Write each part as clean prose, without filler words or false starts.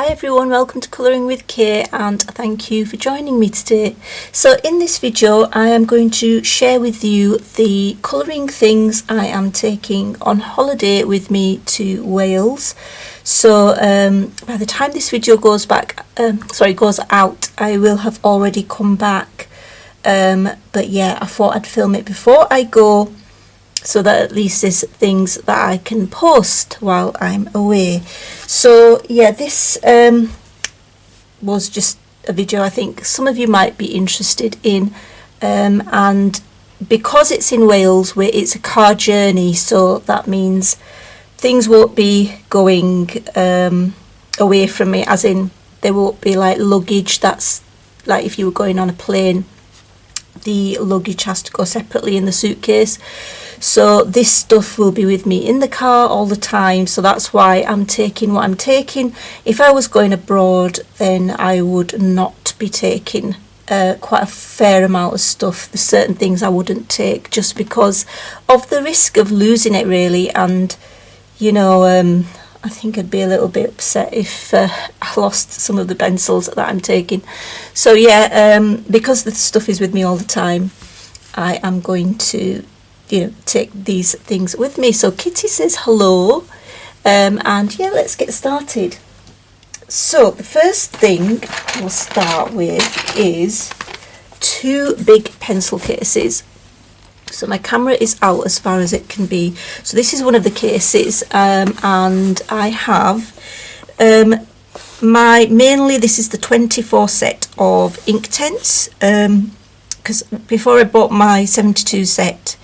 Hi everyone, welcome to Colouring with Kay and thank you for joining me today. So in this video I am going to share with you the colouring things I am taking on holiday with me to Wales. So by the time this video goes out, I will have already come back. But yeah, I thought I'd film it before I go, so that at least there's things that I can post while I'm away. So yeah, this was just a video I think some of you might be interested in, and because it's in Wales where it's a car journey, so that means things won't be going away from me, as in there won't be like luggage that's like if you were going on a plane, the luggage has to go separately in the suitcase. So this stuff will be with me in the car all the time, so that's why I'm taking what I'm taking. If I was going abroad, then I would not be taking quite a fair amount of stuff. There's certain things I wouldn't take just because of the risk of losing it really, and you know, I think I'd be a little bit upset if I lost some of the pencils that I'm taking. So yeah, because the stuff is with me all the time, I am going to take these things with me. So Kitty says hello, and yeah, let's get started. So the first thing we'll start with is two big pencil cases. So my camera is out as far as it can be. So this is one of the cases, and I have mainly this is the 24 set of Inktense, because before I bought my 72 set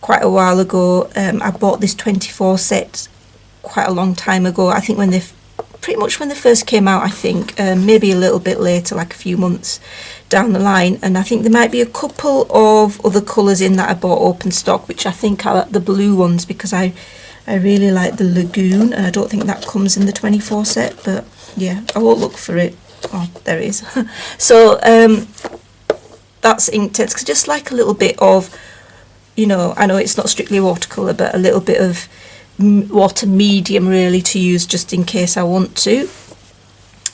quite a while ago, I bought this 24 set quite a long time ago. I think when they first came out, I think maybe a little bit later, like a few months down the line. And I think there might be a couple of other colours in that I bought open stock, which I think are the blue ones, because I really like the Lagoon, and I don't think that comes in the 24 set, but yeah, I won't look for it. Oh, there it is. So that's Inktense, 'cause just like a little bit of, I know it's not strictly watercolour, but a little bit of water medium really to use just in case I want to.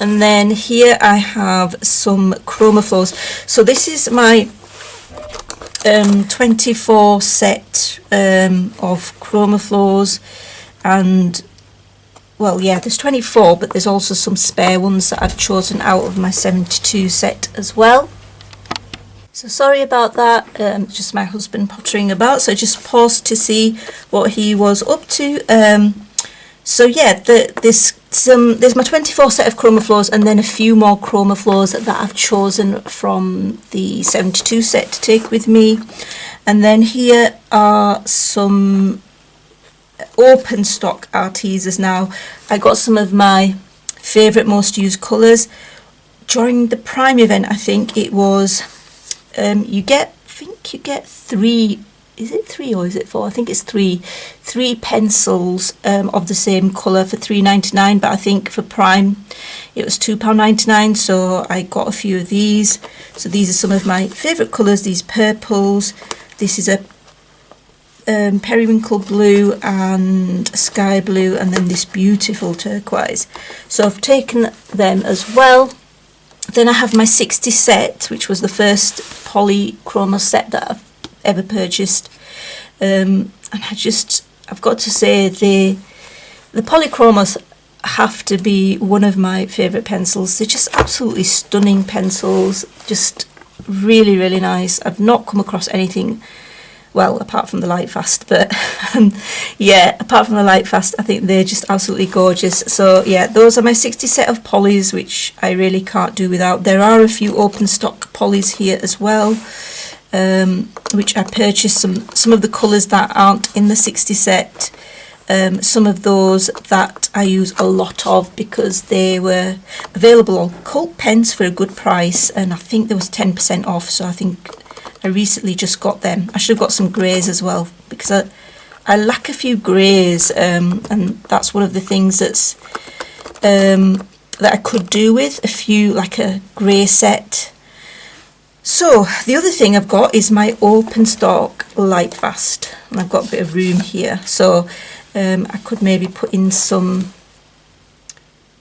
And then here I have some Chromaflows. So this is my 24 set of Chromaflows, and well, yeah, there's 24, but there's also some spare ones that I've chosen out of my 72 set as well. So sorry about that, just my husband pottering about, so I just paused to see what he was up to. So yeah, there's my 24 set of Chromaflows, and then a few more Chromaflows that I've chosen from the 72 set to take with me. And then here are some open stock Artesas. Now, I got some of my favourite most used colours during the Prime event. I think it was you get three, is it 3 or is it 4? I think it's three pencils of the same colour for £3.99, but I think for Prime it was £2.99, so I got a few of these. So these are some of my favourite colours, these purples. This is a periwinkle blue and sky blue, and then this beautiful turquoise. So I've taken them as well. Then I have my 60 set, which was the first polychroma set that I've ever purchased, and I've got to say the polychromas have to be one of my favourite pencils. They're just absolutely stunning pencils, just really, really nice. I've not come across anything, well, apart from the Lightfast, but yeah, apart from the Lightfast, I think they're just absolutely gorgeous. So yeah, those are my 60 set of polys, which I really can't do without. There are a few open stock polys here as well, which I purchased some of the colours that aren't in the 60 set. Some of those that I use a lot of because they were available on Cult Pens for a good price, and I think there was 10% off, so I think I recently just got them. I should have got some greys as well, because I lack a few greys, and that's one of the things that's that I could do with a few, like a grey set. So the other thing I've got is my open stock Lightfast, and I've got a bit of room here, so I could maybe put in some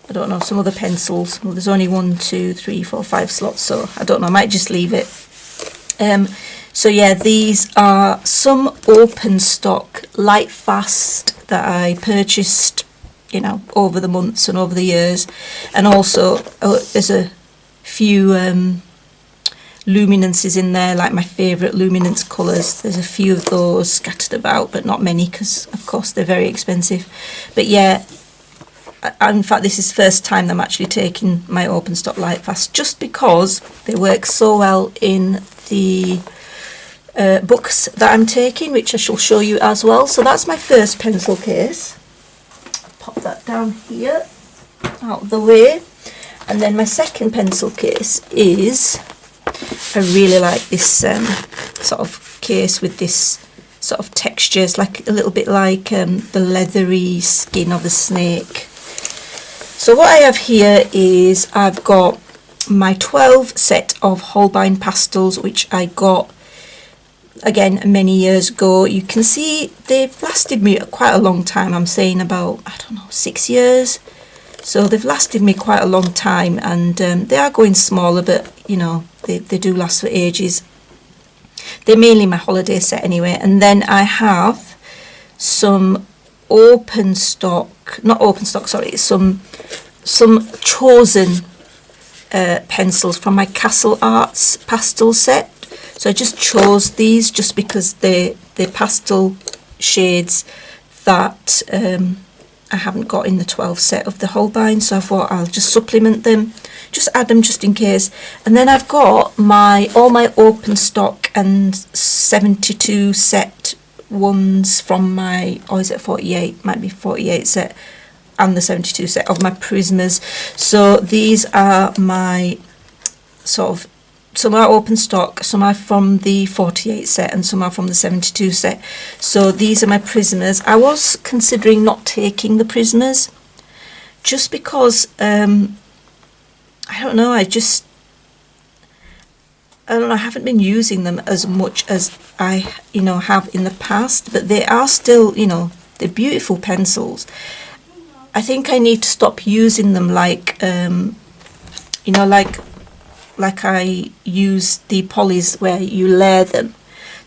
I don't know, some other pencils. Well, there's only 1, 2, 3, 4, 5 slots, so I don't know, I might just leave it. So yeah, these are some open stock light fast that I purchased, you know, over the months and over the years. And also there's a few luminances in there, like my favourite luminance colours. There's a few of those scattered about, but not many, because of course they're very expensive. But yeah, in fact this is the first time I'm actually taking my open stock light fast, just because they work so well in the books that I'm taking, which I shall show you as well. So that's my first pencil case. Pop that down here out of the way. And then my second pencil case is, I really like this sort of case with this sort of textures, like a little bit like the leathery skin of a snake. So what I have here is I've got my 12 set of Holbein pastels, which I got again many years ago. You can see they've lasted me quite a long time. I'm saying about, I don't know, 6 years. So they've lasted me quite a long time, and they are going smaller, but you know, they do last for ages. They're mainly my holiday set anyway. And then I have some open stock, not open stock, sorry, some chosen pencils from my Castle Arts pastel set. So I just chose these just because they're pastel shades that I haven't got in the 12 set of the Holbein, so I thought I'll just supplement them, just add them just in case. And then I've got all my open stock and 72 set ones from my, or is it 48, might be 48 set, and the 72 set of my Prismas. So these are my sort of, some are open stock, some are from the 48 set, and some are from the 72 set. So these are my Prismas. I was considering not taking the Prismas, just because I don't know, I don't know, I haven't been using them as much as I, you know, have in the past, but they are still, you know, they're beautiful pencils. I think I need to stop using them like, you know, like I use the polys where you layer them.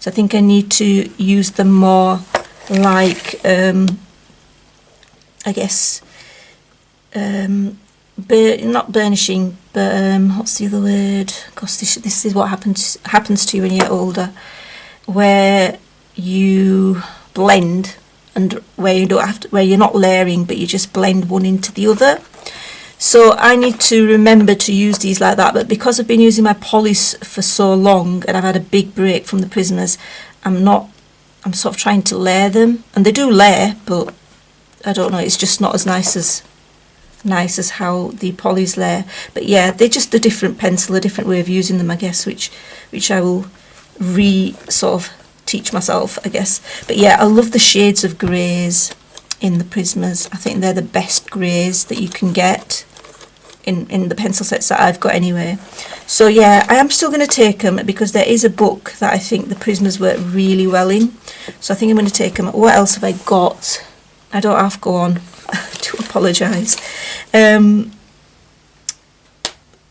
So I think I need to use them more like, I guess, not burnishing, but what's the other word? Gosh, this is what happens to you when you get older, where you blend, and where you don't have to, where you're not layering, but you just blend one into the other. So I need to remember to use these like that, but because I've been using my polys for so long and I've had a big break from the Prismas, I'm sort of trying to layer them, and they do layer, but I don't know, it's just not as nice as how the polys layer. But yeah, they're just a different pencil, a different way of using them, I guess, which I will sort of teach myself, I guess. But yeah, I love the shades of greys in the Prismas. I think they're the best greys that you can get in the pencil sets that I've got anyway. So yeah, I am still going to take them because there is a book that I think the Prismas work really well in. So I think I'm going to take them. What else have I got? I don't have to go on. To apologise. One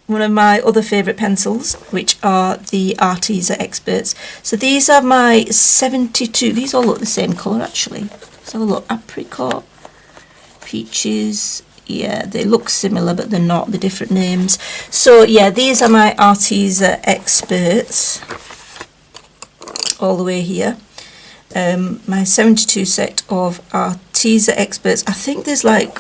of my other favourite pencils, which are the Arteza Experts. So these are my 72. These all look the same colour actually. Let's have a look. Apricot, peaches. Yeah, they look similar, but they're not. They're different names. So yeah, these are my Arteza Experts. All the way here. My 72 set of Arteza Experts. I think there's like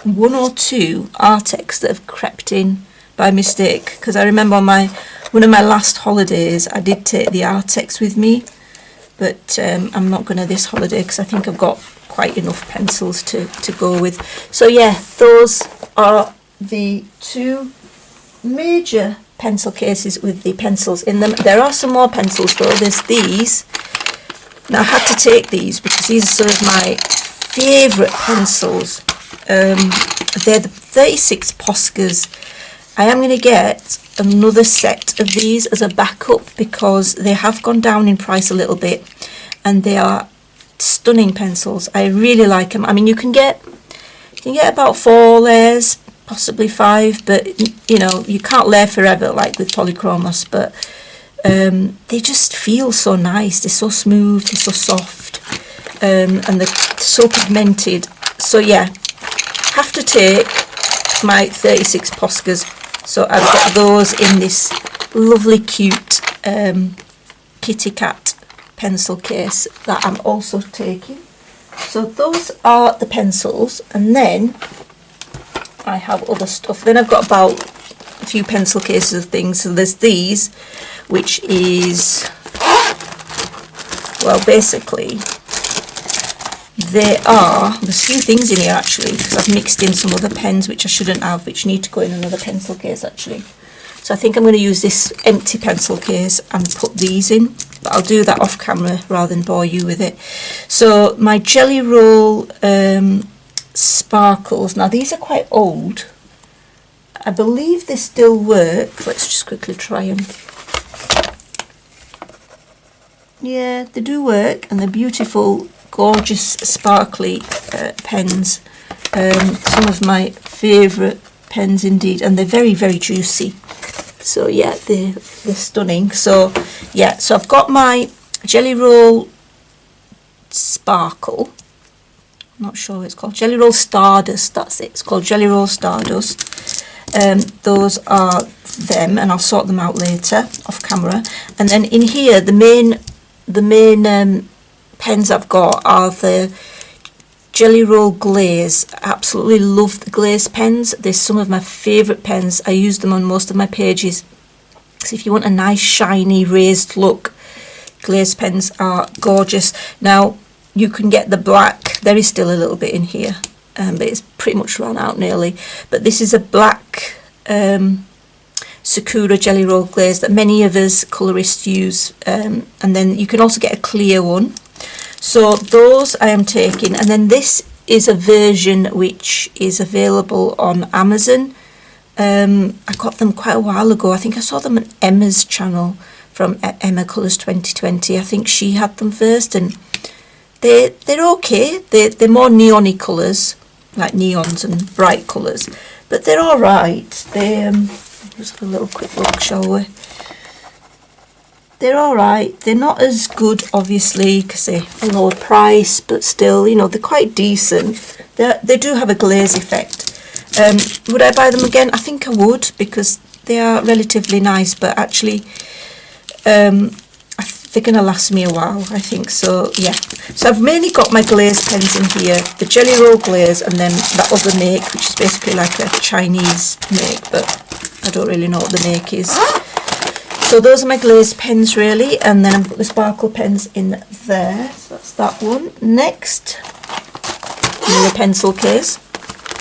1 or 2 Artex that have crept in by mistake, because I remember on one of my last holidays I did take the Artex with me, but I'm not going to this holiday because I think I've got quite enough pencils to go with. So yeah, those are the 2 major pencil cases with the pencils in them. There are some more pencils though. There's these. Now I had to take these because these are some of my favourite pencils. They're the 36 Poscas. I am going to get another set of these as a backup because they have gone down in price a little bit, and they are stunning pencils. I really like them. I mean, you can get about 4 layers possibly 5, but you know, you can't layer forever like with polychromos, but they just feel so nice. They're so smooth, they're so soft, and they're so pigmented. So yeah, have to take my 36 Poscas. So I've got those in this lovely cute kitty cat pencil case that I'm also taking. So those are the pencils, and then I have other stuff. Then I've got about a few pencil cases of things. So there's these, which is, well, basically there's a few things in here actually, because I've mixed in some other pens which I shouldn't have, which need to go in another pencil case actually. So I think I'm going to use this empty pencil case and put these in, but I'll do that off camera rather than bore you with it. So my Jelly Roll sparkles, now these are quite old. I believe they still work. Let's just quickly try them. Yeah, they do work, and they're beautiful, gorgeous, sparkly pens. Some of my favourite pens indeed, and they're very, very juicy. So yeah, they're stunning. So yeah, so I've got my Jelly Roll Sparkle. I'm not sure what it's called. Jelly Roll Stardust, that's it. It's called Jelly Roll Stardust. Those are them, and I'll sort them out later off camera. And then in here, the main pens I've got are the Jelly Roll Glaze. I absolutely love the glaze pens. They're some of my favourite pens. I use them on most of my pages. So if you want a nice shiny raised look, glaze pens are gorgeous. Now you can get the black. There is still a little bit in here, but it's pretty much run out nearly. But this is a black Sakura Jelly Roll Glaze that many of us colourists use, and then you can also get a clear one. So those I am taking, and then this is a version which is available on Amazon. I got them quite a while ago. I think I saw them on Emma's channel from Emma Colours 2020. I think she had them first, and they're okay. They're more neon-y colours, like neons and bright colours, but they're all right. Let's have a little quick look, shall we? They're all right. They're not as good, obviously, because they're a lower price, but still, you know, they're quite decent. They do have a glaze effect. Would I buy them again? I think I would, because they are relatively nice, but actually they're going to last me a while, I think. So yeah, so I've mainly got my glaze pens in here, the Jelly Roll Glaze, and then that other make, which is basically like a Chinese make, but I don't really know what the make is. So those are my glazed pens really, and then I've got the sparkle pens in there. So that's that one. Next, another pencil case.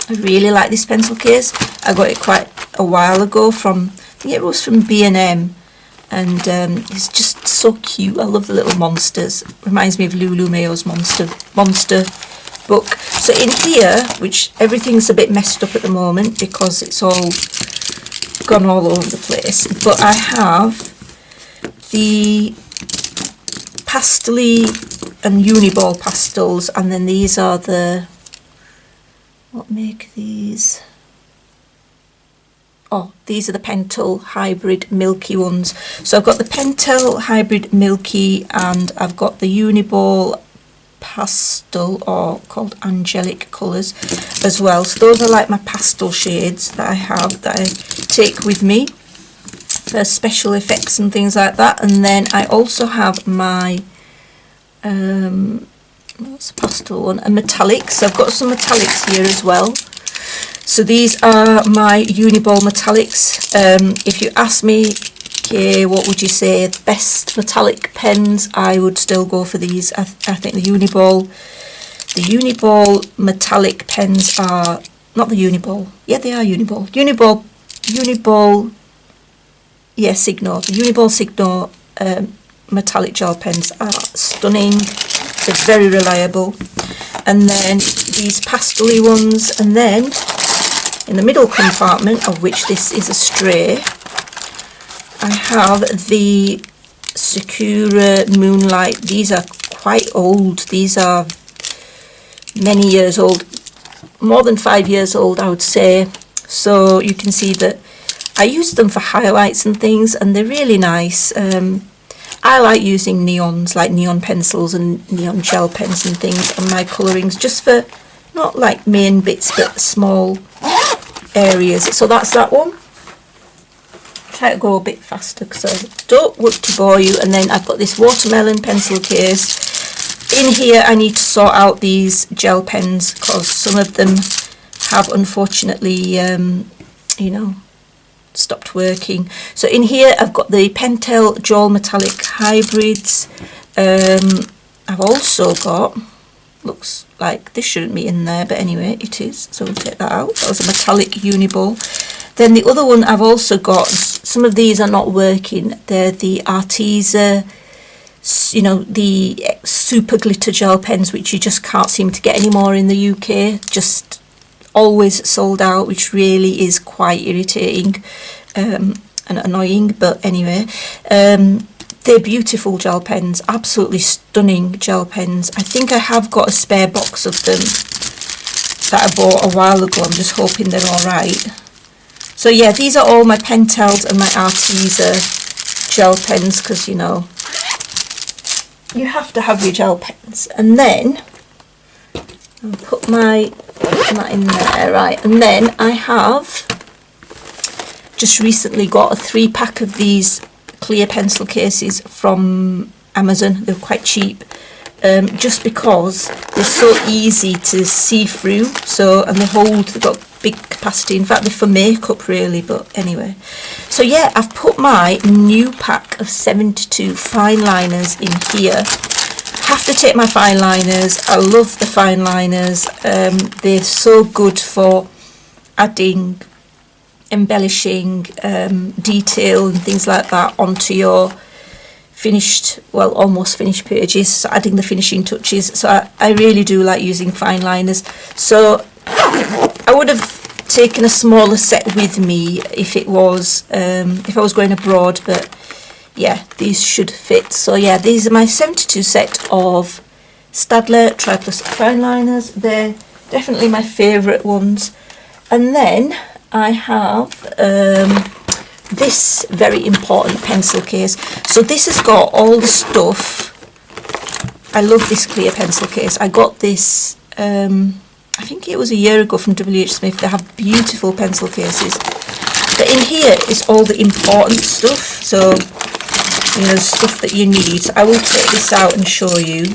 I really like this pencil case. I got it quite a while ago from, I think it was from B&M, and it's just so cute. I love the little monsters. Reminds me of Lulu Mayo's monster book. So in here, which everything's a bit messed up at the moment because it's all gone all over the place, but I have the Pastely and Uniball pastels, and then these are the, what make these? Oh, these are the Pentel Hybrid Milky ones. So I've got the Pentel Hybrid Milky, and I've got the Uniball Pastel, or called Angelic Colours as well. So those are like my pastel shades that I have, that I take with me for special effects and things like that. And then I also have my what's the pastel one, a metallic. So I've got some metallics here as well. So these are my Uniball metallics. If you ask me, okay, what would you say the best metallic pens, I would still go for these. I think the Uniball metallic pens are, not the Uniball, yeah, they are Uniball, yeah, Signo, the Uniball Signo metallic gel pens are stunning. They're very reliable. And then these pastel-y ones, and then in the middle compartment, of which this is a stray, I have the Sakura Moonlight. These are quite old. These are many years old, more than 5 years old, I would say. So you can see that I use them for highlights and things, and they're really nice. I like using neons, like neon pencils and neon gel pens and things on my colourings, just for not like main bits but small areas. So that's that one. Try to go a bit faster because I don't want to bore you. And then I've got this watermelon pencil case. In here I need to sort out these gel pens because some of them have unfortunately you know, stopped working. So in here I've got the Pentel Dual Metallic Hybrids. I've also got, looks like this shouldn't be in there, but anyway it is, so we'll take that out. That was a metallic Uniball. Then the other one I've also got, some of these are not working, they're the Arteza, you know, the super glitter gel pens, which you just can't seem to get anymore in the UK, just always sold out, which really is quite irritating and annoying. But anyway, they're beautiful gel pens, absolutely stunning gel pens. I think I have got a spare box of them that I bought a while ago. I'm just hoping they're all right. So yeah, these are all my Pentels and my Arteza gel pens, because you know, you have to have your gel pens. And then I'll put that in there, right? And then I have just recently got a 3-pack of these clear pencil cases from Amazon. They're quite cheap, just because they're so easy to see through. So, and they've got big capacity. In fact, they're for makeup really, but anyway. So yeah, I've put my new pack of 72 fine liners in here. Have to take my fine liners. I love the fine liners. They're so good for adding, embellishing detail and things like that onto your finished, well, almost finished pages, so adding the finishing touches. So I really do like using fine liners. So I would have taken a smaller set with me if I was going abroad, but yeah, these should fit. So yeah, these are my 72 set of Staedtler Triplicate fine liners. They're definitely my favourite ones. And then I have this very important pencil case. So this has got all the stuff. I love this clear pencil case. I got this, I think it was a year ago from WH Smith. They have beautiful pencil cases. But in here is all the important stuff. So, you know, stuff that you need. So I will take this out and show you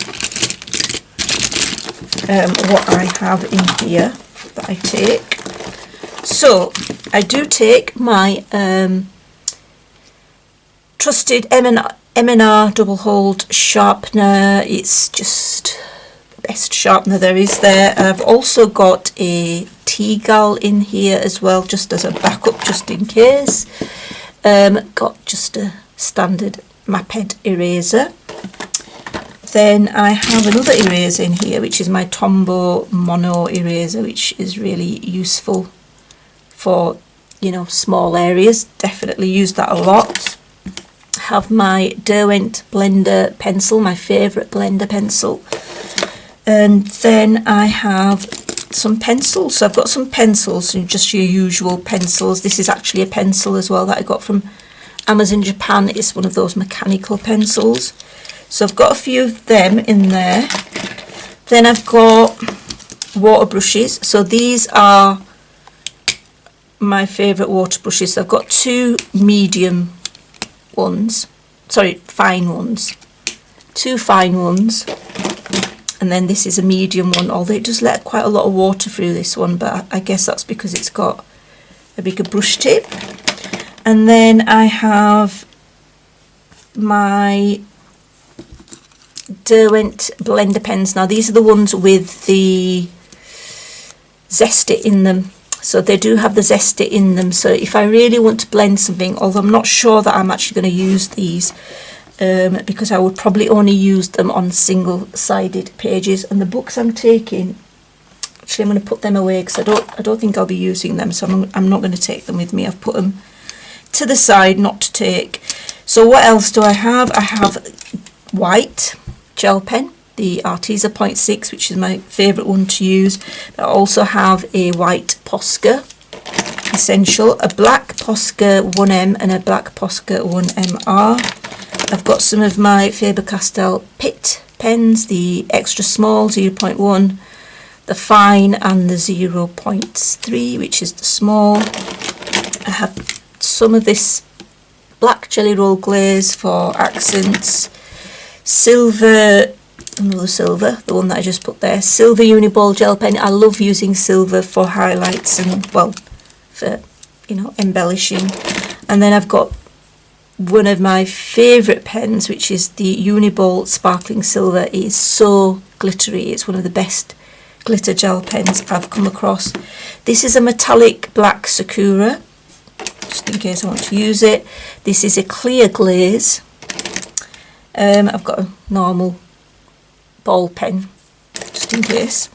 what I have in here that I take. So I do take my trusted M&R double hold sharpener. It's just the best sharpener there is there. I've also got a T-Gal in here as well, just as a backup, just in case. Got just a standard Maped eraser. Then I have another eraser in here, which is my Tombow Mono eraser, which is really useful for, you know, small areas. Definitely use that a lot. Have my Derwent blender pencil, my favourite blender pencil. And then I have some pencils. So I've got some pencils, and just your usual pencils. This is actually a pencil as well that I got from Amazon Japan. It's one of those mechanical pencils. So I've got a few of them in there. Then I've got water brushes. So these are my favourite water brushes. So I've got 2 medium ones, sorry, fine ones, 2 fine ones, and then this is a medium one, although it does let quite a lot of water through this one, but I guess that's because it's got a bigger brush tip. And then I have my Derwent blender pens. Now these are the ones with the zesty in them. So they do have the zesty in them. So if I really want to blend something, although I'm not sure that I'm actually going to use these, because I would probably only use them on single-sided pages. And the books I'm taking, actually I'm going to put them away because I don't think I'll be using them. So I'm not going to take them with me. I've put them to the side not to take. So what else do I have? I have white gel pen, the Arteza 0.6, which is my favourite one to use. I also have a white Posca. Essential, a black Posca 1M and a black Posca 1MR. I've got some of my Faber-Castell Pitt pens, the extra small 0.1, the fine and the 0.3, which is the small. I have some of this black jelly roll glaze for accents, silver, another silver, the one that I just put there, silver uniball gel pen. I love using silver for highlights and, well, for, you know, embellishing. And then I've got one of my favourite pens, which is the Uniball Sparkling Silver. It is so glittery. It's one of the best glitter gel pens I've come across. This is a metallic black Sakura, just in case I want to use it. This is a clear glaze. I've got a normal ball pen, just in case.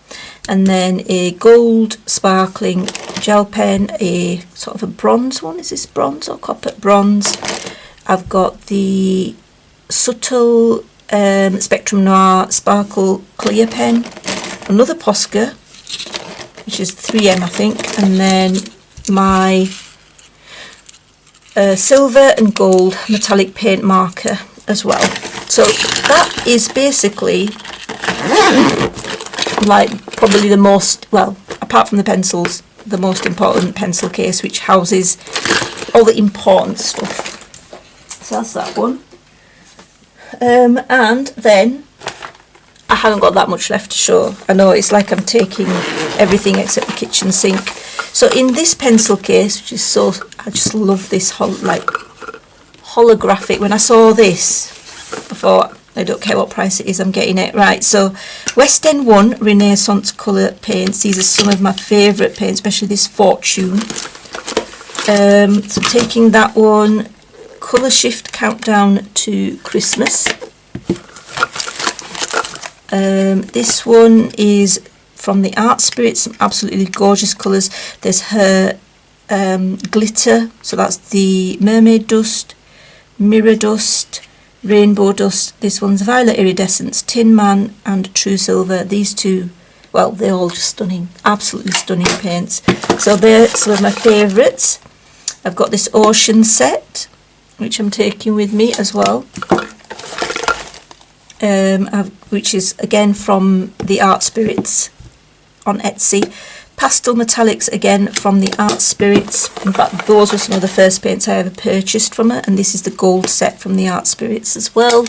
And then a gold sparkling gel pen, a sort of a bronze one. Is this bronze or copper? Bronze. I've got the subtle Spectrum Noir Sparkle Clear pen, another Posca, which is 3M I think, and then my silver and gold metallic paint marker as well. So that is basically like probably the most, well, apart from the pencils, the most important pencil case, which houses all the important stuff. So that's that one. And then I haven't got that much left to show. I know it's like I'm taking everything except the kitchen sink. So in this pencil case, which is so, I just love this like holographic. When I saw this, I thought, I don't care what price it is, I'm getting it. Right, so West End 1 Renaissance colour paints. These are some of my favourite paints, especially this Fortune. So taking that one, Colour Shift Countdown to Christmas. This one is from the Art Spirit, some absolutely gorgeous colours. There's her glitter, so that's the Mermaid Dust, Mirror Dust, Rainbow Dust. This one's Violet Iridescence, Tin Man and True Silver. These two, well, they're all just stunning, absolutely stunning paints. So they're some of my favourites. I've got this Ocean set, which I'm taking with me as well, which is again from the Art Spirits on Etsy. Pastel Metallics again from the Art Spirits. In fact, those were some of the first paints I ever purchased from her, and this is the gold set from the Art Spirits as well,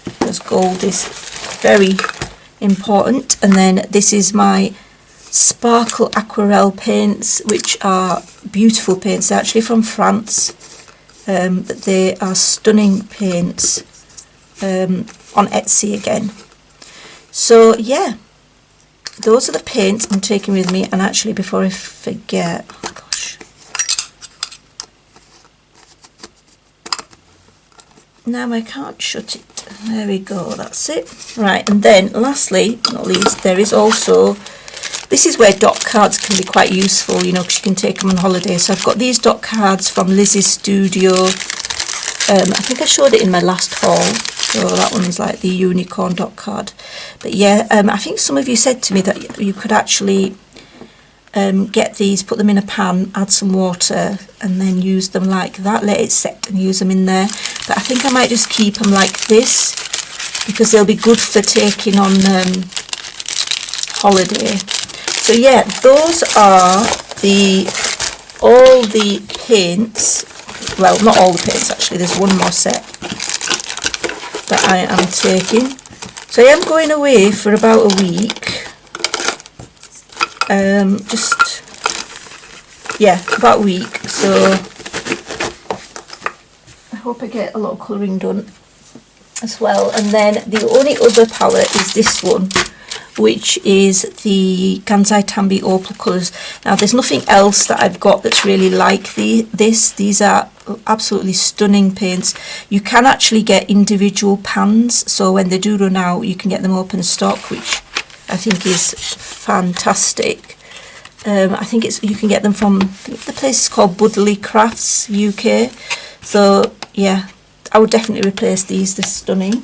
because gold is very important. And then this is my Sparkle Aquarelle paints, which are beautiful paints. They're actually from France. But they are stunning paints on Etsy again. So yeah, those are the paints I'm taking with me. And actually, before I forget, oh gosh, now I can't shut it. There we go, that's it. Right, and then lastly, not least, there is also, this is where dot cards can be quite useful, you know, because you can take them on holiday. So I've got these dot cards from Lizzie's Studio. I think I showed it in my last haul. So that one's like the unicorn dot card. But yeah, I think some of you said to me that you could actually get these, put them in a pan, add some water, and then use them like that. Let it set and use them in there. But I think I might just keep them like this, because they'll be good for taking on holiday. So yeah, those are all the paints. Well, not all the paints actually, there's one more set that I am taking. So I am going away for about a week. About a week. So I hope I get a lot of colouring done as well. And then the only other palette is this one, which is the Kansai Tambi Opal colours. Now there's nothing else that I've got that's really like this. These are absolutely stunning paints. You can actually get individual pans, so when they do run out you can get them open stock, which I think is fantastic. I think you can get them from, the place is called Budley Crafts UK. So yeah, I would definitely replace these. They're stunning.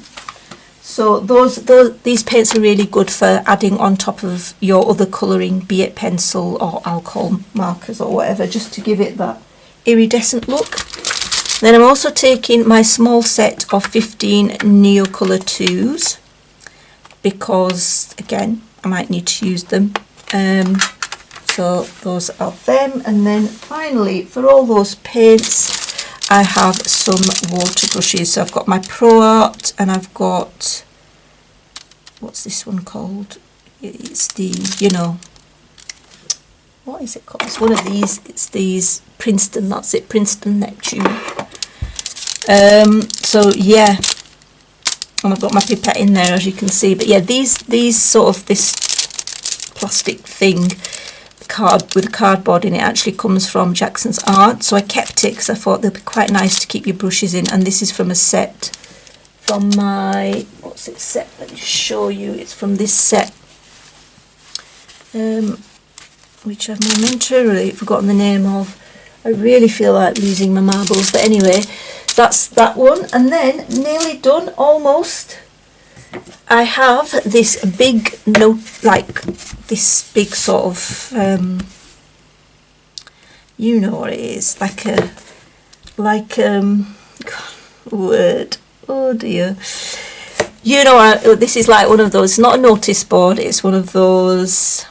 So these paints are really good for adding on top of your other colouring, be it pencil or alcohol markers or whatever, just to give it that iridescent look. Then I'm also taking my small set of 15 Neocolour 2s, because again I might need to use them. So those are them. And then finally, for all those paints, I have some water brushes. So I've got my Pro Art, and I've got, what's this one called? It's the, you know, what is it called? It's one of these. It's these Princeton, that's it, Princeton Neptune. So yeah, and I've got my pipette in there, as you can see. But yeah, these sort of, this plastic thing, card with a cardboard in it, actually comes from Jackson's Art. So I kept it because I thought they'd be quite nice to keep your brushes in. And this is from a set from my, what's it set? Let me show you. It's from this set, which I've momentarily forgotten the name of. I really feel like losing my marbles, but anyway, that's that one. And then, nearly done, almost, I have this big note, like this big sort of, you know what it is, like a word, oh dear, you know, this is like one of those, it's not a notice board, it's one of those,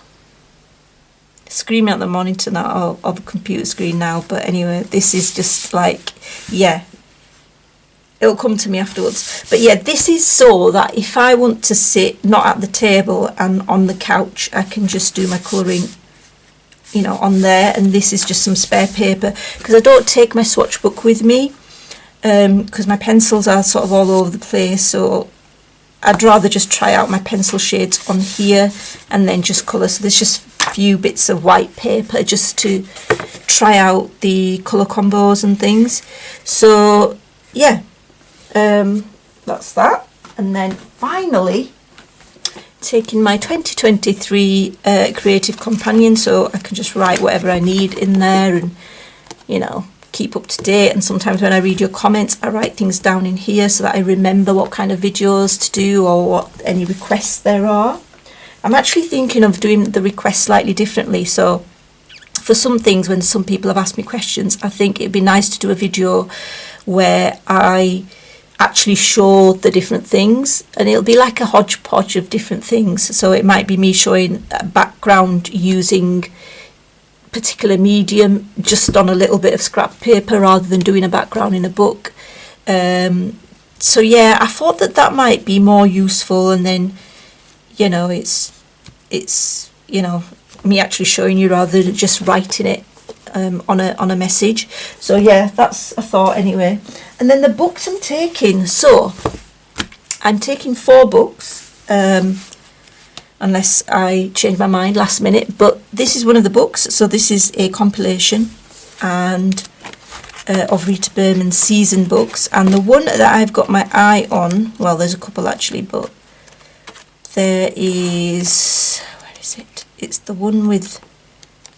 screaming at the monitor now, or the computer screen now, but anyway, this is just like, yeah, it'll come to me afterwards. But yeah, this is so that if I want to sit not at the table and on the couch, I can just do my colouring, you know, on there. And this is just some spare paper, because I don't take my swatch book with me, because my pencils are sort of all over the place, so I'd rather just try out my pencil shades on here and then just colour. So there's just a few bits of white paper just to try out the colour combos and things. So yeah, that's that. And then finally, taking my 2023 creative companion, so I can just write whatever I need in there and, you know, keep up to date. And sometimes when I read your comments, I write things down in here so that I remember what kind of videos to do or what any requests there are. I'm actually thinking of doing the requests slightly differently. So for some things, when some people have asked me questions, I think it'd be nice to do a video where I actually show the different things, and it'll be like a hodgepodge of different things. So it might be me showing a background using particular medium just on a little bit of scrap paper rather than doing a background in a book. So yeah, I thought that might be more useful, and then, you know, it's you know, me actually showing you rather than just writing it on a message. So yeah, that's a thought anyway. And then the books I'm taking, so I'm taking 4 books, unless I change my mind last minute, but this is one of the books. So this is a compilation and of Rita Berman's season books, and the one that I've got my eye on, well, there's a couple actually, but there is, where is it? It's the one with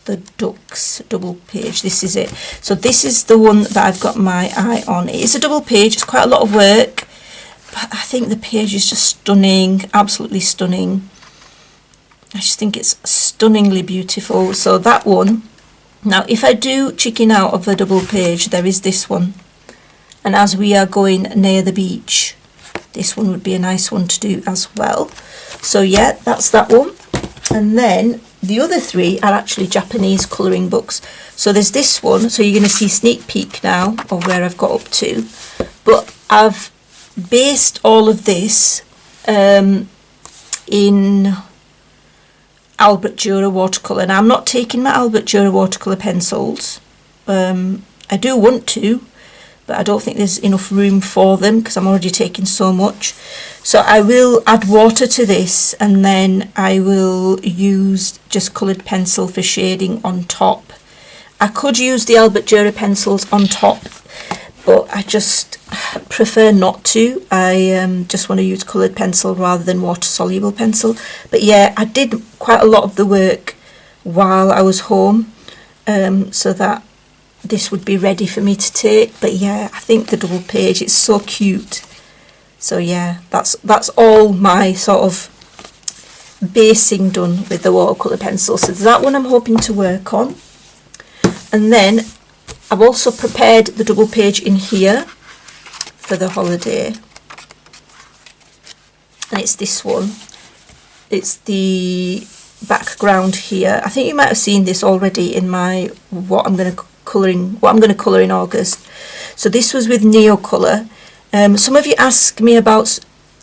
the ducks, double page. This is it. So this is the one that I've got my eye on. It is a double page. It's quite a lot of work, but I think the page is just stunning, absolutely stunning. I just think it's stunningly beautiful. So that one. Now, if I do chicken out of a double page, there is this one. And as we are going near the beach, this one would be a nice one to do as well. So yeah, that's that one. And then the other 3 are actually Japanese colouring books. So there's this one, so you're going to see sneak peek now of where I've got up to. But I've based all of this in Albert Dürer watercolour. Now, I'm not taking my Albert Dürer watercolour pencils. I do want to, but I don't think there's enough room for them because I'm already taking so much. So I will add water to this, and then I will use just coloured pencil for shading on top. I could use the Albert Dürer pencils on top, but I just prefer not to. I just want to use coloured pencil rather than water soluble pencil. But yeah, I did quite a lot of the work while I was home, so that this would be ready for me to take. But yeah, I think the double page, it's so cute. So yeah, that's all my sort of basing done with the watercolour pencil. So that one I'm hoping to work on. And then I've also prepared the double page in here for the holiday. And it's this one. It's the background here. I think you might have seen this already in my what I'm going to colour in August. So this was with Neocolour. Some of you ask me about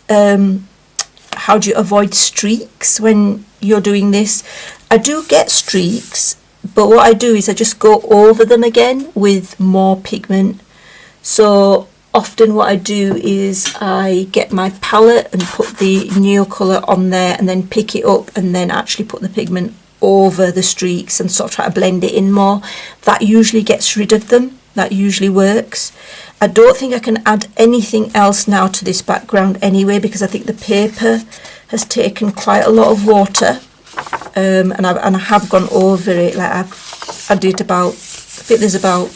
how do you avoid streaks when you're doing this. I do get streaks, but what I do is I just go over them again with more pigment. So often what I do is I get my palette and put the Neocolour on there and then pick it up and then actually put the pigment over the streaks and sort of try to blend it in more. That usually gets rid of them. That usually works. I don't think I can add anything else now to this background anyway, because I think the paper has taken quite a lot of water, and I have gone over it. Like I did about, I think there's about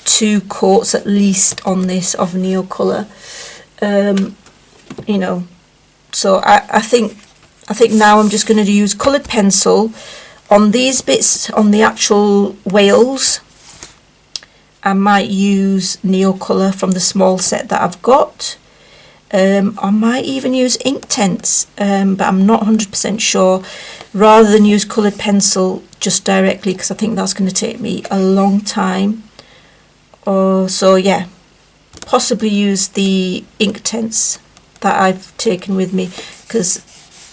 2 coats at least on this of Neocolour, you know. So I think now I'm just going to use coloured pencil on these bits on the actual whales. I might use Neocolour from the small set that I've got. I might even use Inktense, but I'm not 100% sure, rather than use coloured pencil just directly, because I think that's going to take me a long time. So yeah, possibly use the Inktense that I've taken with me, because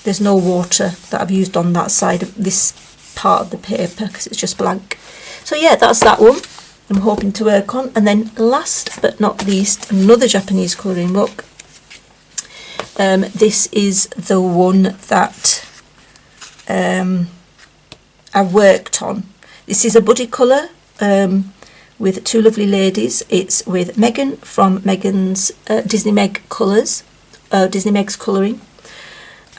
there's no water that I've used on that side of this part of the paper, because it's just blank. So yeah, that's that one I'm hoping to work on. And then last but not least, another Japanese colouring book. This is the one that I worked on. This is a buddy colour with 2 lovely ladies. It's with Megan from Megan's Disney Meg Colours, Disney Meg's Colouring,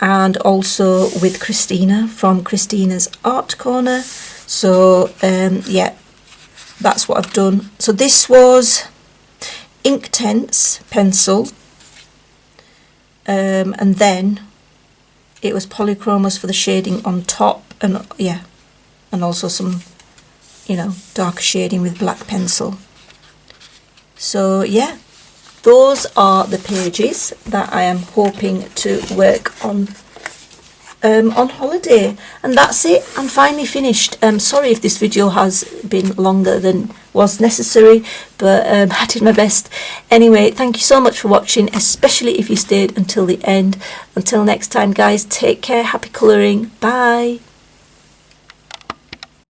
and also with Christina from Christina's Art Corner. So yeah, that's what I've done. So this was Inktense pencil, and then it was polychromos for the shading on top, and yeah, and also some, you know, darker shading with black pencil. So yeah, those are the pages that I am hoping to work on holiday, and that's it. I'm finally finished. Sorry if this video has been longer than was necessary, but I did my best. Anyway, thank you so much for watching, especially if you stayed until the end. Until next time guys, take care, happy colouring, bye.